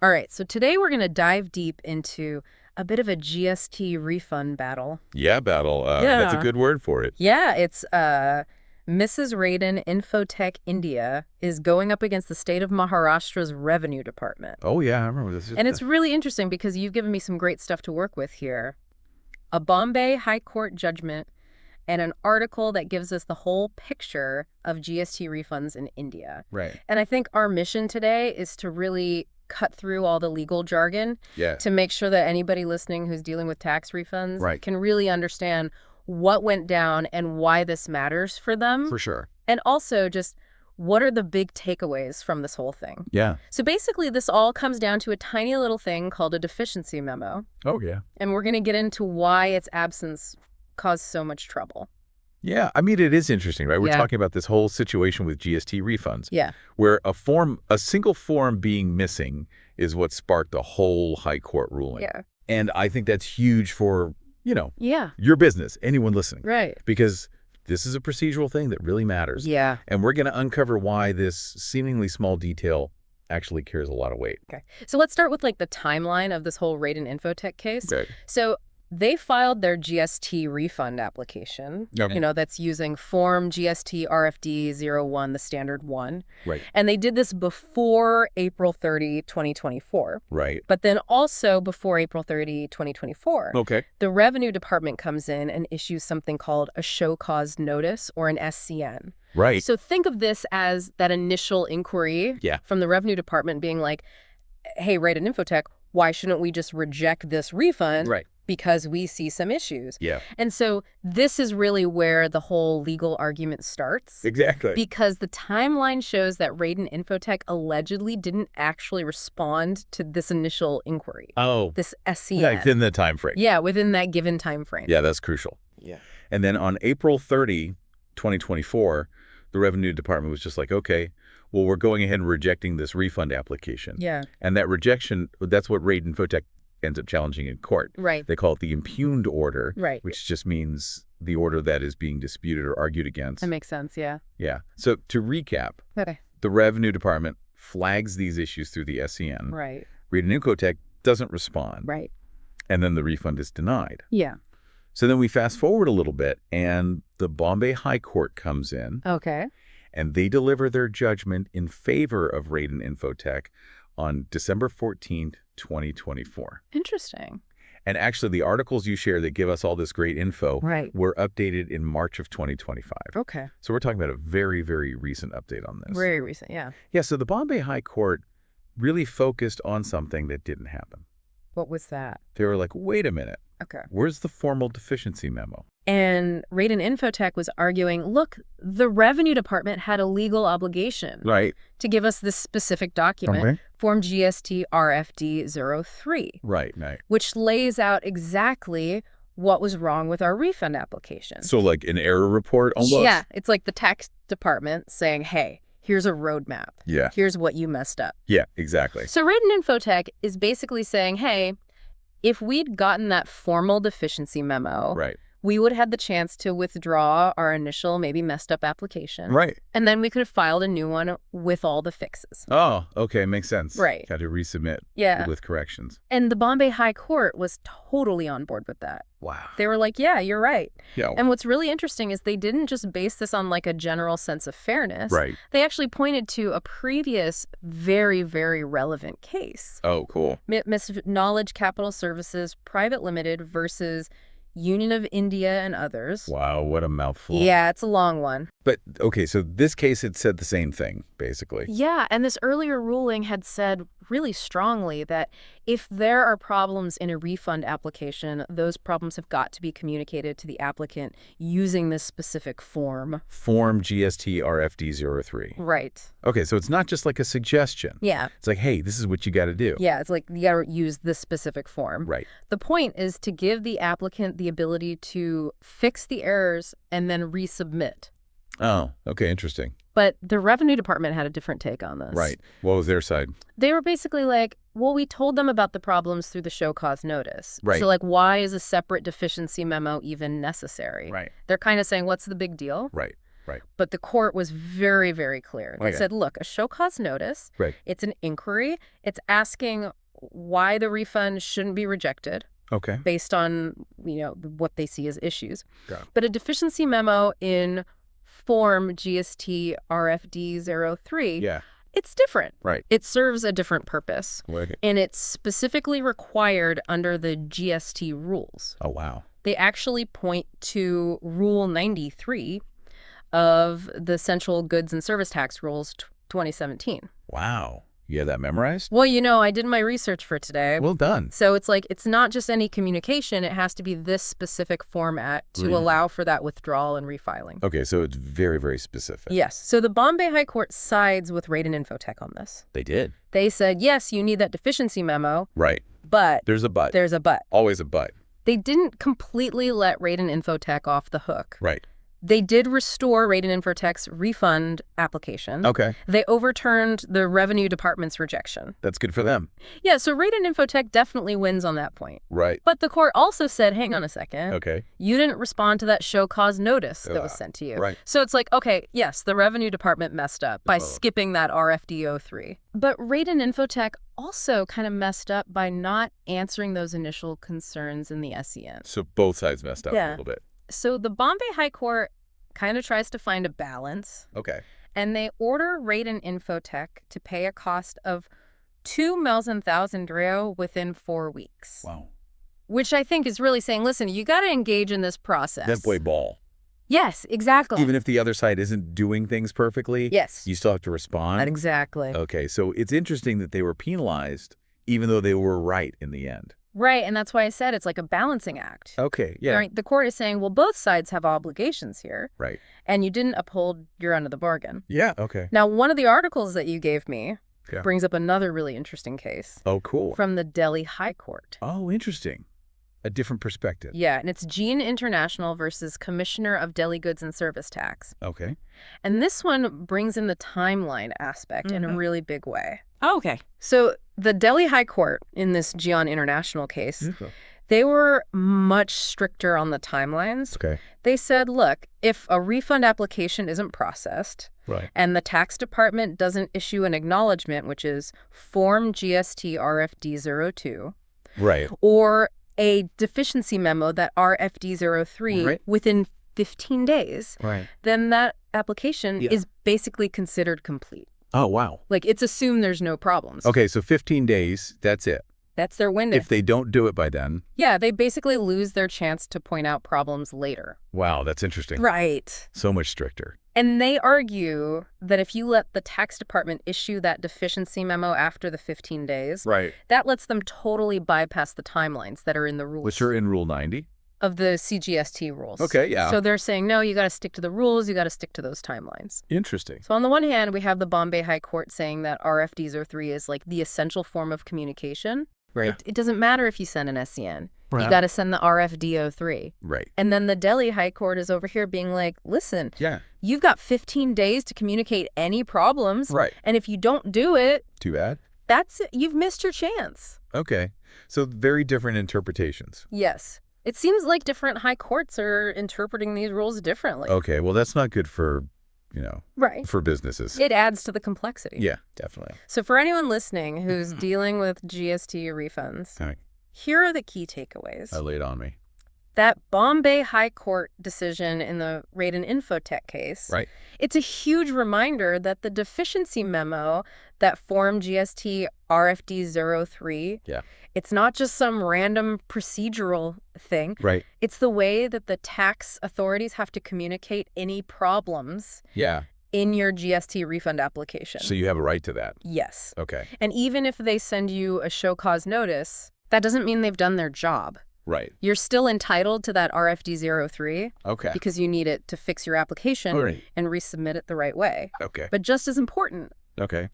All right, so today we're going to dive deep into a bit of a GST refund battle. Yeah, battle. That's a good word for it. Yeah, it's Mrs. Raiden, Infotech India, is going up against the state of Maharashtra's Revenue Department. Oh, yeah, I remember this. And it's really interesting because you've given me some great stuff to work with here. A Bombay High Court judgment and an article that gives us the whole picture of GST refunds in India. Right. And I think our mission today is to really cut through all the legal jargon to make sure that anybody listening who's dealing with tax refunds can really understand what went down and why this matters for them. For sure. And also just what are the big takeaways from this whole thing. Yeah. So basically this all comes down to a tiny little thing called a deficiency memo. Oh, yeah. And we're going to get into why its absence caused so much trouble. Yeah, I mean, it is interesting, right? We're Yeah. talking about this whole situation with GST refunds. Yeah. Where a single form being missing is what sparked the whole high court ruling. Yeah. And I think that's huge for, Yeah. your business, anyone listening. Right. Because this is a procedural thing that really matters. Yeah. And we're going to uncover why this seemingly small detail actually carries a lot of weight. Okay. So let's start with like the timeline of this whole Raiden Infotech case. Okay. So they filed their GST refund application, Yep. That's using Form GST RFD 01, the standard one. Right. And they did this before April 30, 2024. Right. But then also before April 30, 2024, Okay. the Revenue Department comes in and issues something called a show cause notice or an SCN. Right. So think of this as that initial inquiry from the Revenue Department being like, hey, Raiden Infotech, why shouldn't we just reject this refund? Right. Because we see some issues. Yeah. And so this is really where the whole legal argument starts. Exactly. Because the timeline shows that Raiden Infotech allegedly didn't actually respond to this initial inquiry. Oh. This SCN. Yeah, within the time frame. Yeah, within that given time frame. Yeah, that's crucial. Yeah. And then on April 30, 2024, the Revenue Department was just like, okay, well, we're going ahead and rejecting this refund application. Yeah. And that rejection, that's what Raiden Infotech ends up challenging in court. Right. They call it the impugned order, Right. which just means the order that is being disputed or argued against. That makes sense, yeah. Yeah. So to recap, Okay. the Revenue Department flags these issues through the SCN. Right. Raiden Infotech doesn't respond. Right. And then the refund is denied. Yeah. So then we fast forward a little bit, and the Bombay High Court comes in, Okay. and they deliver their judgment in favor of Raiden Infotech on December 14th, 2024. Interesting. And actually, the articles you share that give us all this great info Right. were updated in March of 2025. Okay. So we're talking about a very, very recent update on this. Very recent, yeah. Yeah, so the Bombay High Court really focused on something that didn't happen. What was that? They were like, wait a minute, Okay. where's the formal deficiency memo? And Raiden Infotech was arguing, look, the Revenue Department had a legal obligation Right. to give us this specific document, Form GST RFD 03, Right. which lays out exactly what was wrong with our refund application. So like an error report almost? Yeah, it's like the tax department saying, hey, here's a roadmap. Yeah. Here's what you messed up. Yeah, exactly. So Raiden Infotech is basically saying, hey, if we'd gotten that formal deficiency memo, Right. we would have had the chance to withdraw our initial maybe messed up application. Right. And then we could have filed a new one with all the fixes. Oh, okay. Makes sense. Right. Had to resubmit Yeah. with corrections. And the Bombay High Court was totally on board with that. Wow. They were like, yeah, you're right. Yeah. And what's really interesting is they didn't just base this on like a general sense of fairness. Right. They actually pointed to a previous very, very relevant case. Oh, cool. Miss Knowledge Capital Services Private Limited versus Union of India and others. Wow, what a mouthful. Yeah, it's a long one. But, okay, so this case had said the same thing, basically. Yeah, and this earlier ruling had said really strongly that if there are problems in a refund application, those problems have got to be communicated to the applicant using this specific form. Form GST RFD 03. Right. Okay, so it's not just like a suggestion. Yeah. It's like, hey, this is what you got to do. Yeah, it's like you got to use this specific form. Right. The point is to give the applicant the ability to fix the errors and then resubmit. Oh, okay, interesting. But the Revenue Department had a different take on this. Right. What was their side? They were basically like, well, we told them about the problems through the show cause notice. Right. So, like, why is a separate deficiency memo even necessary? Right. They're kind of saying, what's the big deal? Right. Right. But the court was very, very clear. It said, look, a show cause notice, it's an inquiry. It's asking why the refund shouldn't be rejected. Okay. Based on, what they see as issues. But a deficiency memo in form GST RFD 03, it's different. Right. It serves a different purpose. And it's specifically required under the GST rules. Oh, wow. They actually point to Rule 93 of the Central Goods and Service Tax Rules 2017. Wow. You have that memorized? Well, I did my research for today. Well done. So it's like, it's not just any communication. It has to be this specific format to allow for that withdrawal and refiling. Okay, so it's very, very specific. Yes. So the Bombay High Court sides with Raiden Infotech on this. They did. They said, yes, you need that deficiency memo. Right. But. There's a but. There's a but. Always a but. They didn't completely let Raiden Infotech off the hook. Right. They did restore Raiden Infotech's refund application. Okay. They overturned the Revenue Department's rejection. That's good for them. Yeah, so Raiden Infotech definitely wins on that point. Right. But the court also said, hang on a second. Okay. You didn't respond to that show cause notice that was sent to you. Right. So it's like, okay, yes, the Revenue Department messed up by skipping that RFD 03. But Raiden Infotech also kind of messed up by not answering those initial concerns in the SEN. So both sides messed up a little bit. So the Bombay High Court kind of tries to find a balance. Okay. And they order Raiden Infotech to pay a cost of $2,000,000 within 4 weeks. Wow. Which I think is really saying, listen, you got to engage in this process. Then play ball. Yes, exactly. Even if the other side isn't doing things perfectly, yes, you still have to respond. Exactly. Okay, so it's interesting that they were penalized even though they were right in the end. Right, and that's why I said it's like a balancing act. Okay, yeah. Right? The court is saying, well, both sides have obligations here. Right. And you didn't uphold your end of the bargain. Yeah, okay. Now, one of the articles that you gave me brings up another really interesting case. Oh, cool. From the Delhi High Court. Oh, interesting. A different perspective. Yeah, and it's Gene International versus Commissioner of Delhi Goods and Service Tax. Okay. And this one brings in the timeline aspect in a really big way. Oh, okay. So the Delhi High Court in this Gene International case, they were much stricter on the timelines. Okay. They said, look, if a refund application isn't processed and the tax department doesn't issue an acknowledgement, which is Form GST RFD 02, or a deficiency memo, that RFD 03, within 15 days, then that application is basically considered complete. Oh, wow. Like, it's assumed there's no problems. Okay, so 15 days, that's it. That's their window. If they don't do it by then. Yeah, they basically lose their chance to point out problems later. Wow, that's interesting. Right. So much stricter. And they argue that if you let the tax department issue that deficiency memo after the 15 days, that lets them totally bypass the timelines that are in the rules. Which are in Rule 90? Of the CGST rules. Okay, yeah. So they're saying, no, you got to stick to the rules. You got to stick to those timelines. Interesting. So on the one hand, we have the Bombay High Court saying that RFD 03 is like the essential form of communication. Right. It doesn't matter if you send an SCN. You got to send the RFD 03. Right. And then the Delhi High Court is over here being like, listen, you've got 15 days to communicate any problems. Right. And if you don't do it, too bad. That's it. You've missed your chance. Okay. So very different interpretations. Yes. It seems like different high courts are interpreting these rules differently. Okay. Well, that's not good for, for businesses. It adds to the complexity. Yeah, definitely. So for anyone listening who's dealing with GST refunds, here are the key takeaways. Lay it on me. That Bombay High Court decision in the Raiden Infotech case, it's a huge reminder that the deficiency memo that Form GST RFD 03, it's not just some random procedural thing. It's the way that the tax authorities have to communicate any problems in your GST refund application. So you have a right to that? Yes. Okay. And even if they send you a show cause notice, that doesn't mean they've done their job. Right. You're still entitled to that RFD 03 because you need it to fix your application and resubmit it the right way. Okay. But just as important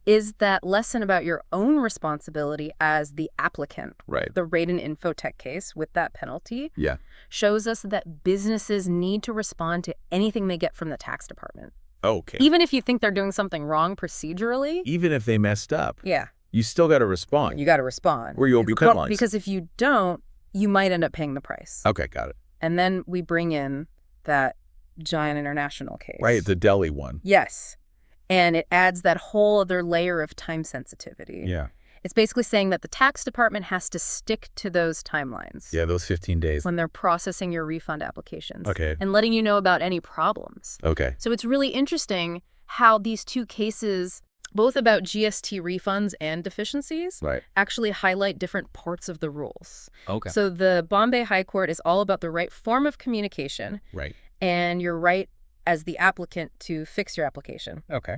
is that lesson about your own responsibility as the applicant. The Raiden Infotech case with that penalty shows us that businesses need to respond to anything they get from the tax department. Okay. Even if you think they're doing something wrong procedurally. Even if they messed up. Yeah. You still got to respond. You got to respond. Or you'll be penalized. Because if you don't, you might end up paying the price. Okay, got it. And then we bring in that giant international case. Right, the Delhi one. Yes. And it adds that whole other layer of time sensitivity. Yeah. It's basically saying that the tax department has to stick to those timelines. Yeah, those 15 days. When they're processing your refund applications. Okay. And letting you know about any problems. Okay. So it's really interesting how these two cases, both about GST refunds and deficiencies, actually highlight different parts of the rules. Okay. So the Bombay High Court is all about the right form of communication. Right. And your right as the applicant to fix your application. Okay.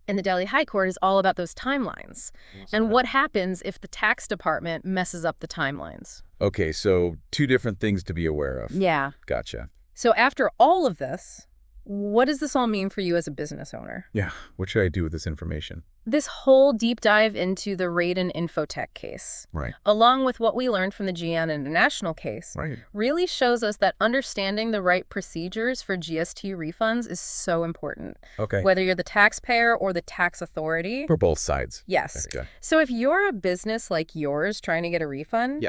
And the Delhi High Court is all about those timelines. And what happens if the tax department messes up the timelines. Okay, so two different things to be aware of. Yeah. Gotcha. So after all of this, what does this all mean for you as a business owner? Yeah, what should I do with this information? This whole deep dive into the Raiden Infotech case, along with what we learned from the GN International case, really shows us that understanding the right procedures for GST refunds is so important. Okay. Whether you're the taxpayer or the tax authority. For both sides. Yes. Okay. So if you're a business like yours trying to get a refund,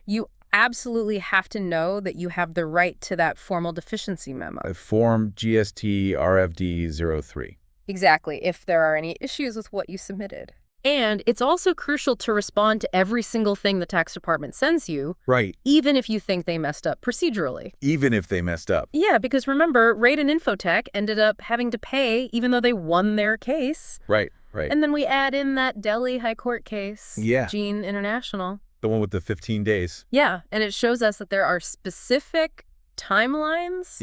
you absolutely have to know that you have the right to that formal deficiency memo. Form GST RFD 03. Exactly, if there are any issues with what you submitted. And it's also crucial to respond to every single thing the tax department sends you. Right. Even if you think they messed up procedurally. Even if they messed up. Yeah, because remember, Raiden Infotech ended up having to pay even though they won their case. Right, right. And then we add in that Delhi High Court case. Yeah. GN International. The one with the 15 days. Yeah, and it shows us that there are specific timelines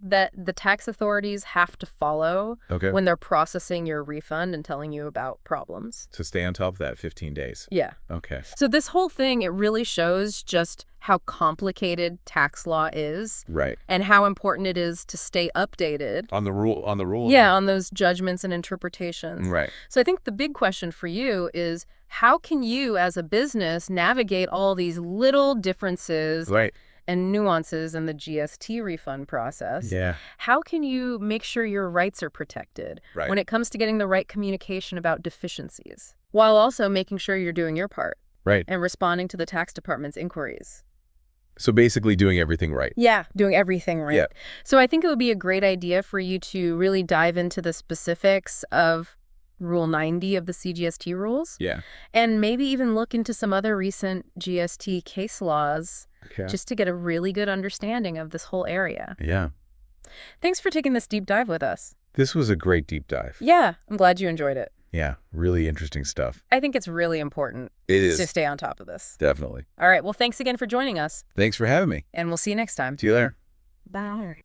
that the tax authorities have to follow when they're processing your refund and telling you about problems. To stay on top of that 15 days. Yeah. Okay. So this whole thing, it really shows just how complicated tax law is. Right. And how important it is to stay updated. On the rule. Yeah, on those judgments and interpretations. Right. So I think the big question for you is, how can you as a business navigate all these little differences and nuances in the GST refund process? Yeah. How can you make sure your rights are protected when it comes to getting the right communication about deficiencies, while also making sure you're doing your part and responding to the tax department's inquiries? So basically doing everything right. Yeah, doing everything right. Yeah. So I think it would be a great idea for you to really dive into the specifics of Rule 90 of the CGST rules. Yeah. And maybe even look into some other recent GST case laws just to get a really good understanding of this whole area. Yeah. Thanks for taking this deep dive with us. This was a great deep dive. Yeah, I'm glad you enjoyed it. Yeah, really interesting stuff. I think it's really important to stay on top of this. Definitely. All right, well, thanks again for joining us. Thanks for having me. And we'll see you next time. See you later. Bye.